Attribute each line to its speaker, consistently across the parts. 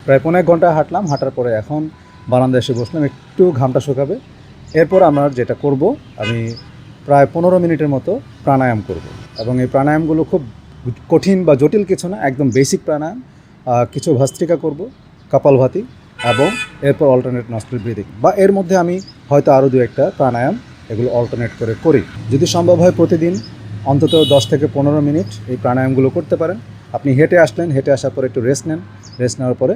Speaker 1: প্রায় 1.5 ঘন্টা হাঁটলাম। হাঁটার পরে এখন বারান্দায় এসে বসলাম, একটু ঘামটা শুকাবে। এরপর আমরা যেটা করব, আমি প্রায় 15 মিনিটের মতো প্রাণায়াম করব। এবং এই প্রাণায়ামগুলো খুব কঠিন বা জটিল কিছু না, একদম বেসিক প্রাণায়াম। কিছু ভস্ত্রিকা করব, কপালভাতি, এবং এরপর অল্টারনেট নস্ট্রিল ব্রিদিং, বা এর মধ্যে আমি হয়তো আরও 2-1টা প্রাণায়াম এগুলো অল্টারনেট করে করি। যদি সম্ভব হয় প্রতিদিন অন্তত 10 থেকে 15 মিনিট এই প্রাণায়ামগুলো করতে পারেন। আপনি হেঁটে আসলেন, হেঁটে আসার পরে একটু রেস্ট নেন, রেস্ট নেওয়ার পরে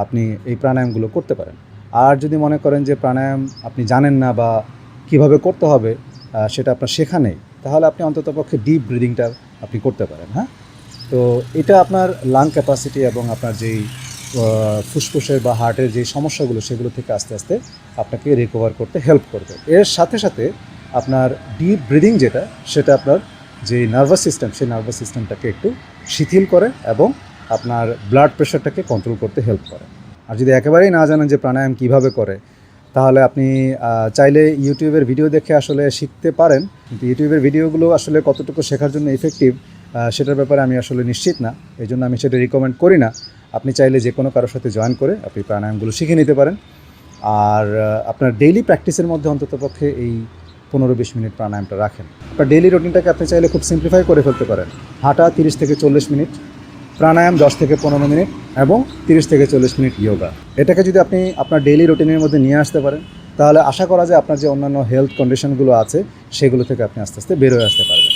Speaker 1: আপনি এই প্রাণায়ামগুলো করতে পারেন। আর যদি মনে করেন যে প্রাণায়াম আপনি জানেন না বা কিভাবে করতে হবে সেটা আপনার শেখা নেই, তাহলে আপনি অন্ততপক্ষে ডিপ ব্রিদিংটা আপনি করতে পারেন। হ্যাঁ, তো এটা আপনার লাং ক্যাপাসিটি এবং আপনার যেই ফুসফুসের বা হার্টের যে সমস্যাগুলো, সেগুলো থেকে আস্তে আস্তে আপনাকে রিকভার করতে হেল্প করবে। এর সাথে সাথে আপনার ডিপ ব্রিদিং যেটা, সেটা আপনার যে নার্ভাস সিস্টেম, সেই নার্ভাস সিস্টেমটাকে একটু শিথিল করে এবং আপনার ব্লাড প্রেশারটাকে কন্ট্রোল করতে হেল্প করে। আর যদি একেবারেই না জানেন যে প্রাণায়াম কিভাবে করে, তাহলে আপনি চাইলে ইউটিউবের ভিডিও দেখে আসলে শিখতে পারেন। কিন্তু ইউটিউবের ভিডিওগুলো আসলে কতটুকু শেখার জন্য ইফেক্টিভ সেটার ব্যাপারে আমি আসলে নিশ্চিত না, এই জন্য আমি সেটা রিকমেন্ড করি না। আপনি চাইলে যে কোনো কারোর সাথে জয়েন করে আপনি প্রাণায়ামগুলো শিখে নিতে পারেন। আর আপনার ডেইলি প্র্যাকটিসের মধ্যে অন্ততপক্ষে এই 15-20 মিনিট প্রাণায়ামটা রাখেন। আপনার ডেইলি রুটিনটাকে আপনি চাইলে খুব সিম্পলিফাই করে ফেলতে পারেন। হাঁটা 30 থেকে 40 মিনিট, প্রাণায়াম 10 থেকে 15 মিনিট, এবং 30 থেকে 40 মিনিট যোগা। এটাকে যদি আপনি আপনার ডেইলি রুটিনের মধ্যে নিয়ে আসতে পারেন, তাহলে আশা করা যায় আপনার যে অন্যান্য হেলথ কন্ডিশনগুলো আছে সেগুলো থেকে আপনি আস্তে আস্তে বের হয়ে আসতে পারবেন।